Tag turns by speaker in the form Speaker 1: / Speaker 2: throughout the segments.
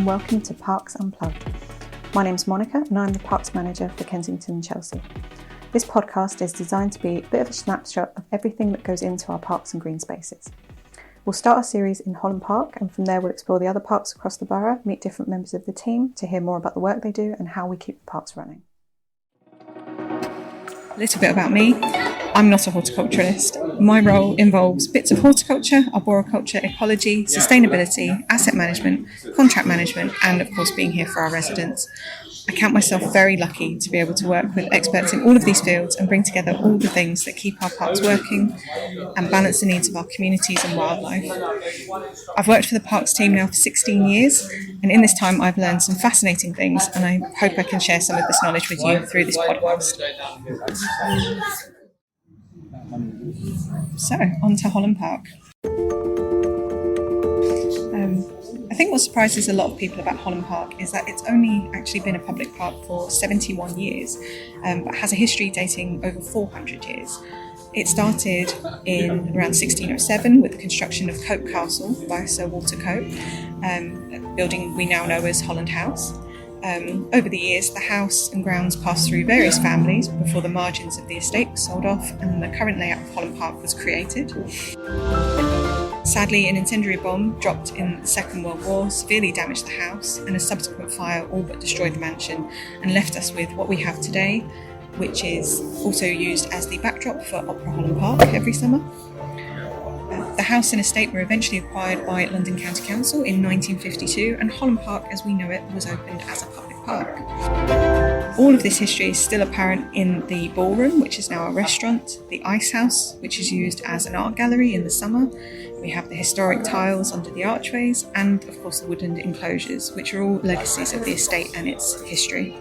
Speaker 1: welcome to Parks Unplugged. My name's Monica and I'm the Parks Manager for Kensington and Chelsea. This podcast is designed to be a bit of a snapshot of everything that goes into our parks and green spaces. We'll start our series in Holland Park, and from there we'll explore the other parks across the borough, meet different members of the team to hear more about the work they do and how we keep the parks running. A little bit about me. I'm not a horticulturalist. My role involves bits of horticulture, arboriculture, ecology, sustainability, asset management, contract management, and of course being here for our residents. I count myself very lucky to be able to work with experts in all of these fields and bring together all the things that keep our parks working and balance the needs of our communities and wildlife. I've worked for the parks team now for 16 years, and in this time I've learned some fascinating things, and I hope I can share some of this knowledge with you through this podcast. So, on to Holland Park. I think what surprises a lot of people about Holland Park is that it's only actually been a public park for 71 years, but has a history dating over 400 years. It started in around 1607 with the construction of Cope Castle by Sir Walter Cope, a building we now know as Holland House. Over the years, the house and grounds passed through various families before the margins of the estate were sold off and the current layout of Holland Park was created. Sadly, an incendiary bomb dropped in the Second World War severely damaged the house, and a subsequent fire all but destroyed the mansion and left us with what we have today, which is also used as the backdrop for Opera Holland Park every summer. The house and estate were eventually acquired by London County Council in 1952, and Holland Park, as we know it, was opened as a public park. All of this history is still apparent in the ballroom, which is now a restaurant, the ice house, which is used as an art gallery in the summer. We have the historic tiles under the archways, and of course the woodland enclosures, which are all legacies of the estate and its history.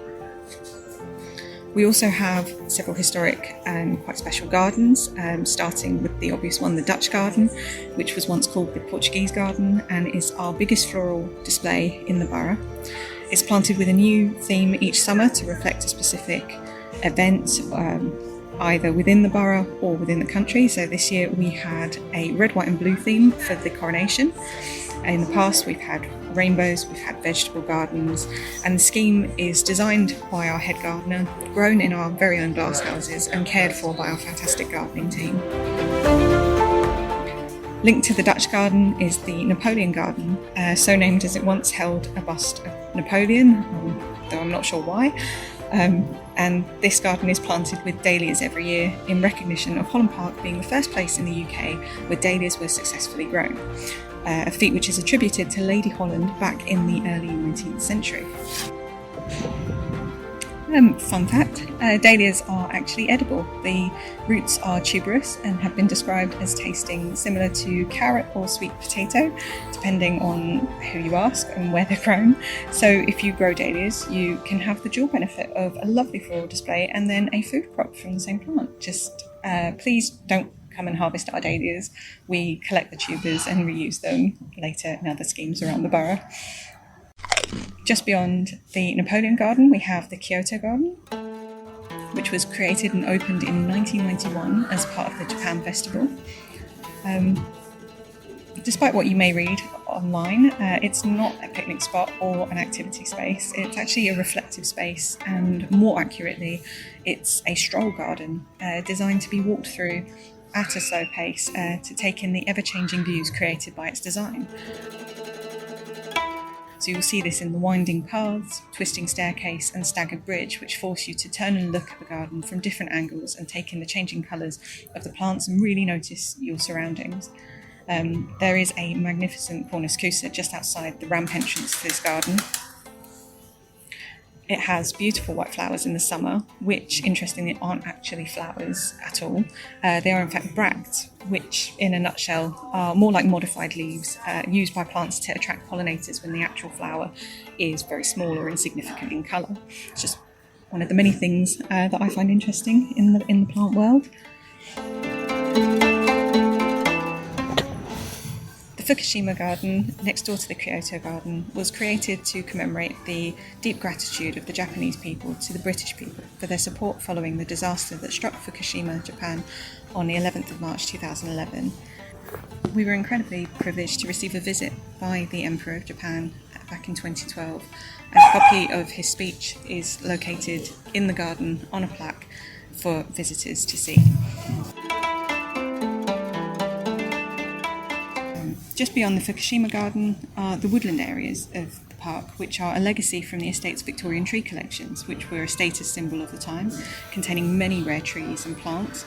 Speaker 1: We also have several historic and quite special gardens, starting with the obvious one, the Dutch garden, which was once called the Portuguese garden and is our biggest floral display in the borough. It's planted with a new theme each summer to reflect a specific event, either within the borough or within the country. So this year we had a red, white and blue theme for the coronation. In the past we've had rainbows, we've had vegetable gardens, and the scheme is designed by our head gardener, grown in our very own glass houses and cared for by our fantastic gardening team. Linked to the Dutch garden is the Napoleon garden, so named as it once held a bust of Napoleon, though I'm not sure why. And this garden is planted with dahlias every year in recognition of Holland Park being the first place in the UK where dahlias were successfully grown, a feat which is attributed to Lady Holland back in the early 19th century. Fun fact, dahlias are actually edible. The roots are tuberous and have been described as tasting similar to carrot or sweet potato, depending on who you ask and where they're grown. So if you grow dahlias, you can have the dual benefit of a lovely floral display and then a food crop from the same plant. Just please don't come and harvest our dahlias. We collect the tubers and reuse them later in other schemes around the borough. Just beyond the Napoleon garden, we have the Kyoto garden, which was created and opened in 1991 as part of the Japan Festival. Despite what you may read online, it's not a picnic spot or an activity space. It's actually a reflective space, and more accurately, it's a stroll garden designed to be walked through at a slow pace to take in the ever-changing views created by its design. So you'll see this in the winding paths, twisting staircase and staggered bridge, which force you to turn and look at the garden from different angles and take in the changing colours of the plants and really notice your surroundings. There is a magnificent cornice cousa just outside the ramp entrance to this garden. It has beautiful white flowers in the summer, which interestingly aren't actually flowers at all. They are in fact bracts, which in a nutshell are more like modified leaves used by plants to attract pollinators when the actual flower is very small or insignificant in colour. It's just one of the many things that I find interesting in the plant world. The Fukushima garden, next door to the Kyoto garden, was created to commemorate the deep gratitude of the Japanese people to the British people for their support following the disaster that struck Fukushima, Japan on the 11th of March 2011. We were incredibly privileged to receive a visit by the Emperor of Japan back in 2012, and a copy of his speech is located in the garden on a plaque for visitors to see. Just beyond the Fukushima garden are the woodland areas of the park, which are a legacy from the estate's Victorian tree collections, which were a status symbol of the time, containing many rare trees and plants.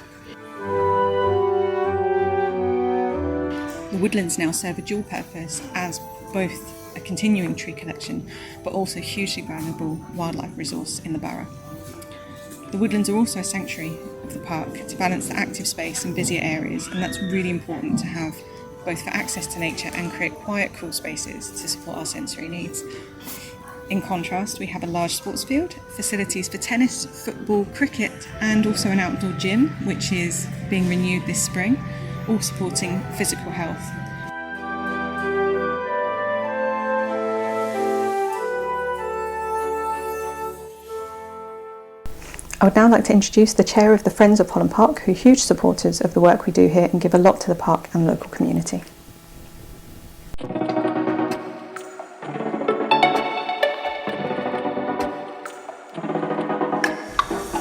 Speaker 1: The woodlands now serve a dual purpose as both a continuing tree collection, but also a hugely valuable wildlife resource in the borough. The woodlands are also a sanctuary of the park to balance the active space and busier areas, and that's really important to have both for access to nature and create quiet, cool spaces to support our sensory needs. In contrast, we have a large sports field, facilities for tennis, football, cricket, and also an outdoor gym, which is being renewed this spring, all supporting physical health. I would now like to introduce the chair of the Friends of Holland Park, who are huge supporters of the work we do here and give a lot to the park and local community.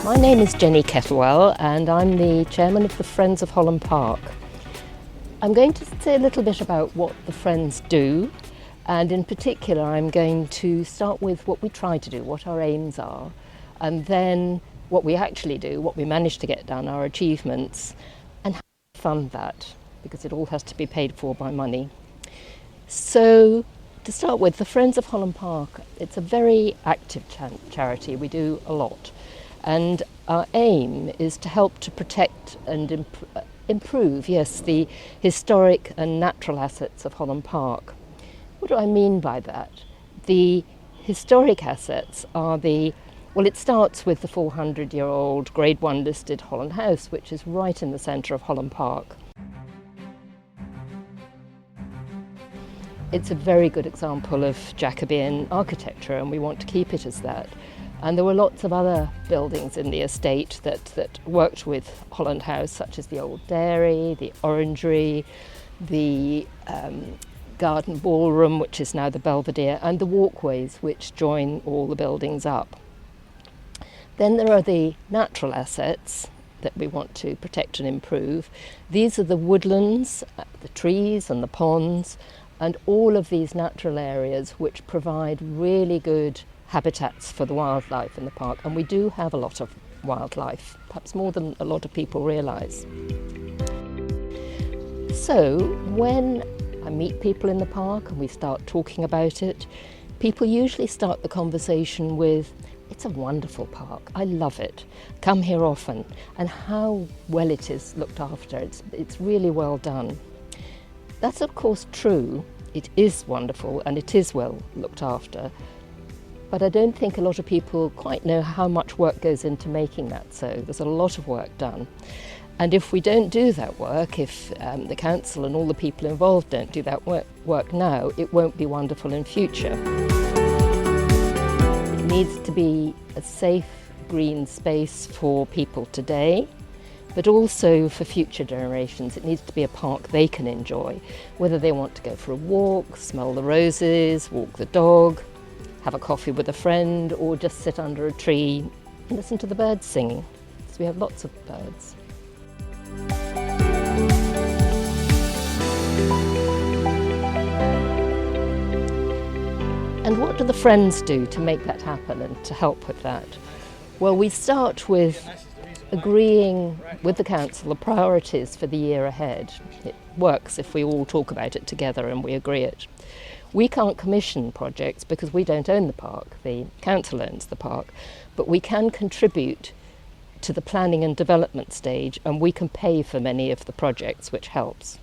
Speaker 2: My name is Jenny Kettlewell and I'm the chairman of the Friends of Holland Park. I'm going to say a little bit about what the Friends do, and in particular I'm going to start with what we try to do, what our aims are, and then what we actually do, what we manage to get done, our achievements, and how to fund that, because it all has to be paid for by money. So, to start with, the Friends of Holland Park, it's a very active charity. We do a lot. And our aim is to help to protect and improve, the historic and natural assets of Holland Park. What do I mean by that? The historic assets are it starts with the 400-year-old Grade 1 listed Holland House, which is right in the centre of Holland Park. It's a very good example of Jacobean architecture, and we want to keep it as that. And there were lots of other buildings in the estate that worked with Holland House, such as the old dairy, the orangery, the garden ballroom, which is now the Belvedere, and the walkways which join all the buildings up. Then there are the natural assets that we want to protect and improve. These are the woodlands, the trees and the ponds, and all of these natural areas which provide really good habitats for the wildlife in the park. And we do have a lot of wildlife, perhaps more than a lot of people realise. So when I meet people in the park and we start talking about it, people usually start the conversation with, "It's a wonderful park, I love it, come here often," and how well it is looked after. It's really well done. That's of course true, it is wonderful and it is well looked after, but I don't think a lot of people quite know how much work goes into making that so. There's a lot of work done. And if we don't do that work, if the council and all the people involved don't do that work now, it won't be wonderful in future. It needs to be a safe, green space for people today, but also for future generations. It needs to be a park they can enjoy, whether they want to go for a walk, smell the roses, walk the dog, have a coffee with a friend, or just sit under a tree and listen to the birds singing. So we have lots of birds. And what do the Friends do to make that happen and to help with that? Well, we start with agreeing with the council the priorities for the year ahead. It works if we all talk about it together and we agree it. We can't commission projects because we don't own the park, the council owns the park, but we can contribute to the planning and development stage, and we can pay for many of the projects, which helps.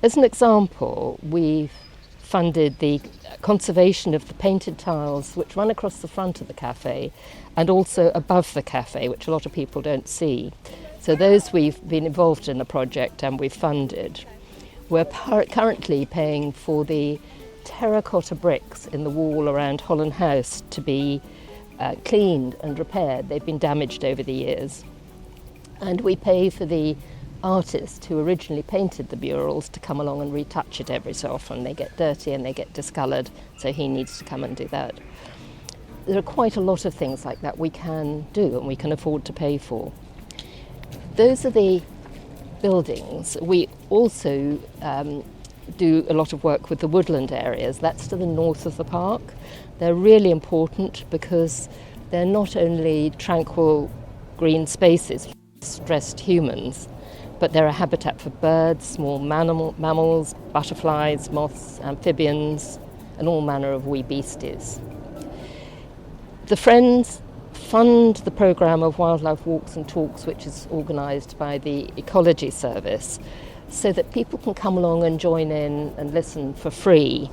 Speaker 2: As an example, we've funded the conservation of the painted tiles which run across the front of the cafe and also above the cafe, which a lot of people don't see. So those we've been involved in a project and we've funded. We're currently paying for the terracotta bricks in the wall around Holland House to be cleaned and repaired. They've been damaged over the years. And we pay for the artist who originally painted the murals to come along and retouch it every so often. They get dirty and they get discoloured, so he needs to come and do that. There are quite a lot of things like that we can do and we can afford to pay for. Those are the buildings. We also do a lot of work with the woodland areas. That's to the north of the park. They're really important because they're not only tranquil green spaces for stressed humans, but they're a habitat for birds, small mammals, butterflies, moths, amphibians, and all manner of wee beasties. The Friends fund the programme of wildlife walks and talks, which is organised by the Ecology Service, so that people can come along and join in and listen for free,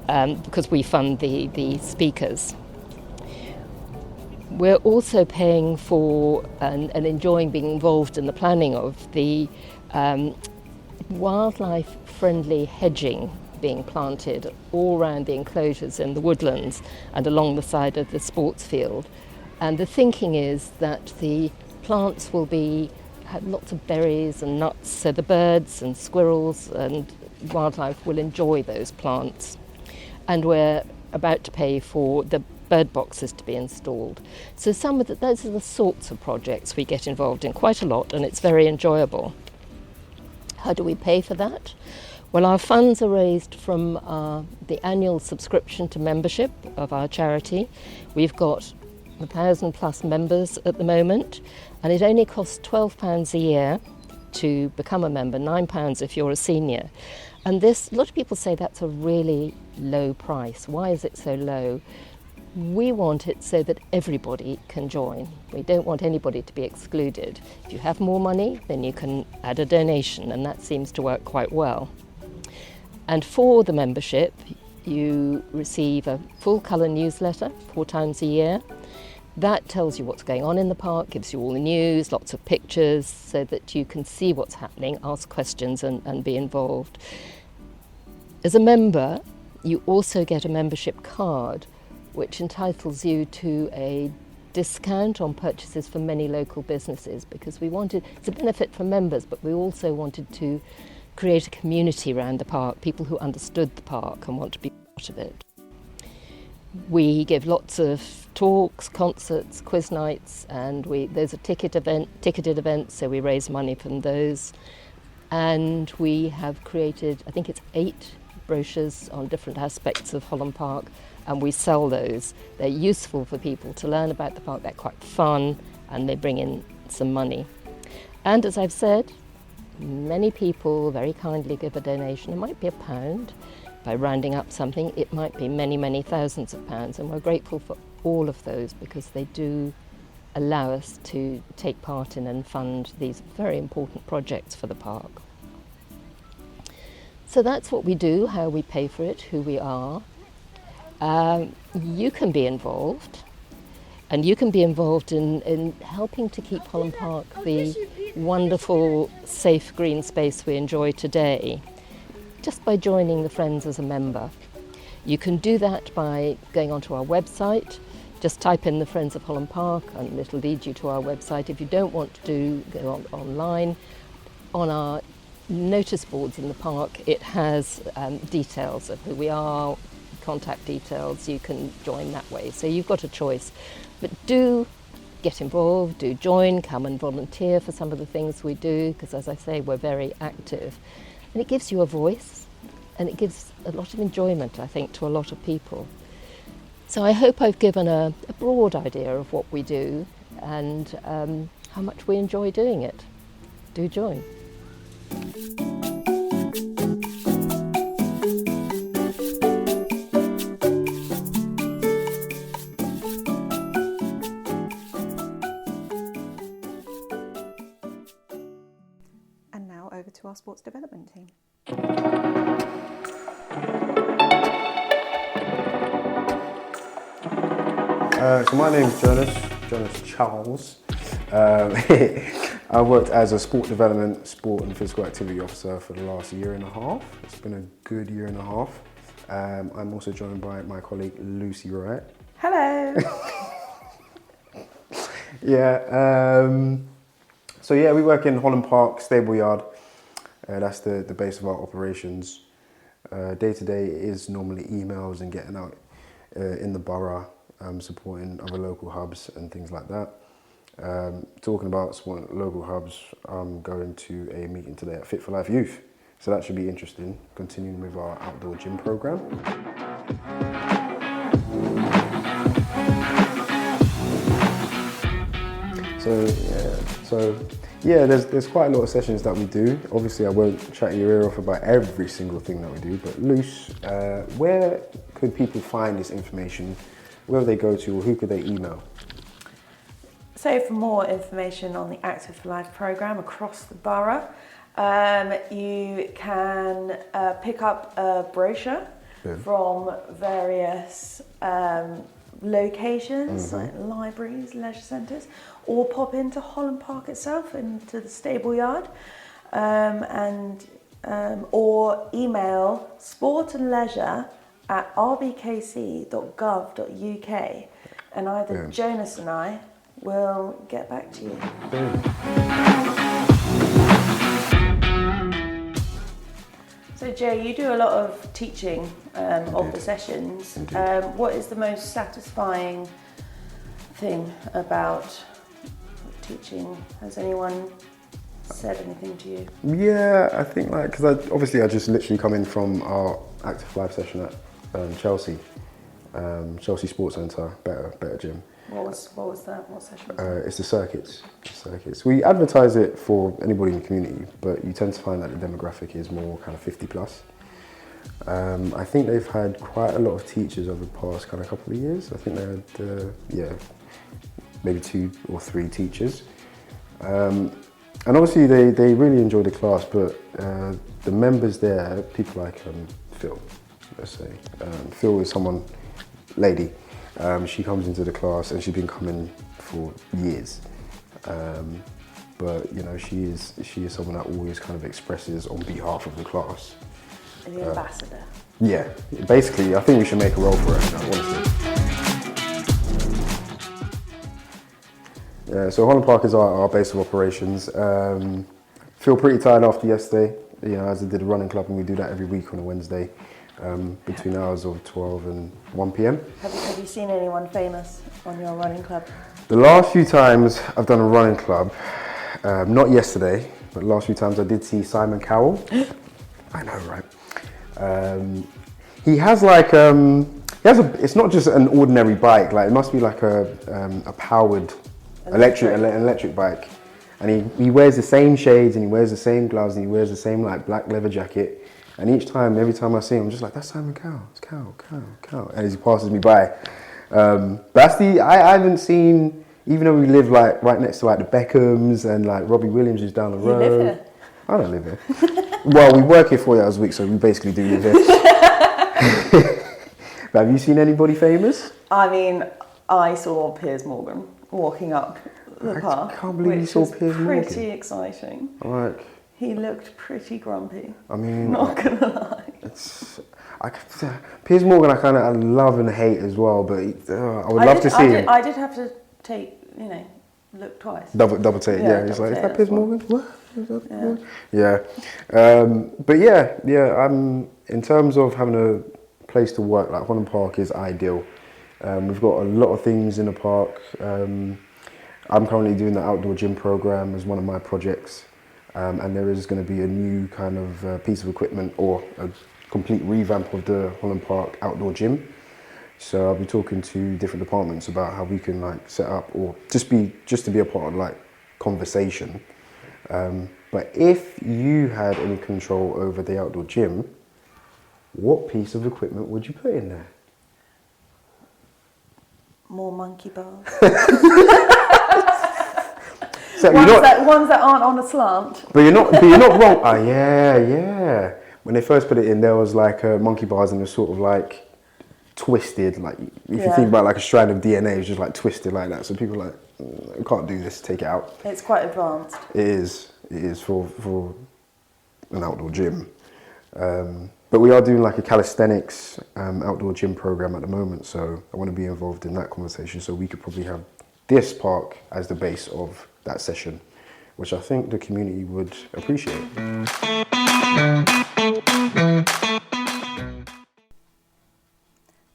Speaker 2: because we fund the speakers. We're also paying for and enjoying being involved in the planning of the wildlife-friendly hedging being planted all around the enclosures in the woodlands and along the side of the sports field. And the thinking is that the plants will have lots of berries and nuts, so the birds and squirrels and wildlife will enjoy those plants. And we're about to pay for the bird boxes to be installed. So those are the sorts of projects we get involved in quite a lot, and it's very enjoyable. How do we pay for that? Well, our funds are raised from the annual subscription to membership of our charity. We've got 1,000 plus members at the moment, and it only costs £12 a year to become a member, £9 if you're a senior. And a lot of people say that's a really low price. Why is it so low? We want it so that everybody can join. We don't want anybody to be excluded. If you have more money, then you can add a donation, and that seems to work quite well. And for the membership, you receive a full colour newsletter 4 times a year. That tells you what's going on in the park, gives you all the news, lots of pictures, so that you can see what's happening, ask questions and be involved. As a member, you also get a membership card, which entitles you to a discount on purchases from many local businesses, because it's a benefit for members, but we also wanted to create a community around the park, people who understood the park and want to be part of it. We give lots of talks, concerts, quiz nights, and those are ticketed events, so we raise money from those. And we have created, I think it's 8 brochures on different aspects of Holland Park, and we sell those. They're useful for people to learn about the park, they're quite fun, and they bring in some money. And as I've said, many people very kindly give a donation. It might be £1. By rounding up something, it might be many, many thousands of pounds, and we're grateful for all of those because they do allow us to take part in and fund these very important projects for the park. So that's what we do, how we pay for it, who we are. You can be involved, and you can be involved in helping to keep Holland Park the wonderful, safe green space we enjoy today, just by joining the Friends as a member. You can do that by going onto our website. Just type in the Friends of Holland Park and it'll lead you to our website. If you don't want to go online, on our notice boards in the park, it has details of who we are, contact details. You can join that way. So you've got a choice. But do get involved, do join, come and volunteer for some of the things we do, because as I say, we're very active. And it gives you a voice, and it gives a lot of enjoyment, I think, to a lot of people. So I hope I've given a broad idea of what we do and how much we enjoy doing it. Do join.
Speaker 1: And now over to our sports development team.
Speaker 3: So my name's Jonas Charles. I worked as a sport development, sport and physical activity officer for the last year and a half. It's been a good year and a half. I'm also joined by my colleague Lucy Wright.
Speaker 1: Hello.
Speaker 3: Yeah. So yeah, we work in Holland Park, stable yard. That's the base of our operations. Day to day is normally emails and getting out in the borough, supporting other local hubs and things like that. Talking about supporting local hubs, I'm going to a meeting today at Fit for Life Youth. So that should be interesting, continuing with our outdoor gym program. So yeah, there's quite a lot of sessions that we do. Obviously, I won't chat your ear off about every single thing that we do, but loose, where could people find this information? Where would they go to, or who could they email?
Speaker 4: So for more information on the Active for Life programme across the borough, you can pick up a brochure from various locations, like libraries, leisure centres, or pop into Holland Park itself, into the stable yard, or email sportandleisure@rbkc.gov.uk, and either Jonas and I will get back to you. So Joe, you do a lot of teaching of the sessions. What is the most satisfying thing about teaching? Has anyone said anything to you?
Speaker 3: Yeah, I think because I just literally come in from our Active Life session at Chelsea Sports Centre, better gym.
Speaker 4: What was that? What session?
Speaker 3: It's the circuits. We advertise it for anybody in the community, but you tend to find that the demographic is more kind of 50 plus. I think they've had quite a lot of teachers over the past kind of couple of years. I think they had, maybe 2 or 3 teachers. And obviously they really enjoy the class, but the members there, people like Phil, let's say. Phil is lady. She comes into the class and she's been coming for years. But she is someone that always kind of expresses on behalf of the class.
Speaker 4: The ambassador.
Speaker 3: Yeah, basically, I think we should make a role for her, honestly. Yeah, so Holland Park is our base of operations. Feel pretty tired after yesterday, as I did a running club, and we do that every week on a Wednesday. Between hours of 12 and 1 p.m.
Speaker 4: Have you seen anyone famous on your running club?
Speaker 3: The last few times I've done a running club, not yesterday, but the last few times I did see Simon Cowell. I know, right? He has it's not just an ordinary bike, it must be like a powered electric bike. And he wears the same shades, and he wears the same gloves, and he wears the same black leather jacket. And every time I see him, I'm just like, that's Simon Cowell. It's Cowell. And he passes me by. I haven't seen, even though we live right next to the Beckhams and Robbie Williams is down the road.
Speaker 4: You live here?
Speaker 3: I don't live here. Well, we work here 4 hours a week, so we basically do live here. But have you seen anybody famous?
Speaker 4: I mean, I saw Piers Morgan walking up the park. I can't believe you saw Piers Morgan. Pretty exciting. He looked pretty grumpy. I mean, not gonna lie.
Speaker 3: Piers Morgan, I love and hate as well, but I would love to see him.
Speaker 4: I did have to look twice.
Speaker 3: Double take, yeah. He's like, is that Piers Morgan? What? Yeah. But in terms of having a place to work, Holland Park is ideal. We've got a lot of things in the park. I'm currently doing the outdoor gym program as one of my projects. And there is going to be a new kind of piece of equipment, or a complete revamp of the Holland Park outdoor gym. So I'll be talking to different departments about how we can set up, or just to be a part of conversation. But if you had any control over the outdoor gym, what piece of equipment would you put in there?
Speaker 4: More monkey bars.
Speaker 3: So
Speaker 4: ones that aren't on a slant.
Speaker 3: But you're not wrong. Oh yeah. When they first put it in, there was monkey bars, and they're sort of twisted. If you think about a strand of DNA, it's just twisted like that. So people are I can't do this. Take it out.
Speaker 4: It's quite advanced.
Speaker 3: It is for an outdoor gym. But we are doing a calisthenics outdoor gym program at the moment. So I want to be involved in that conversation. So we could probably have this park as the base of that session. which I think the community would appreciate.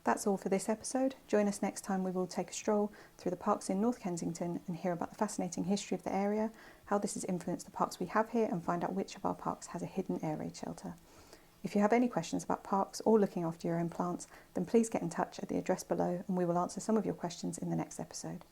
Speaker 1: That's all for this episode. Join us next time. We will take a stroll through the parks in North Kensington and hear about the fascinating history of the area, how this has influenced the parks we have here, and find out which of our parks has a hidden air raid shelter. If you have any questions about parks or looking after your own plants, then please get in touch at the address below and we will answer some of your questions in the next episode.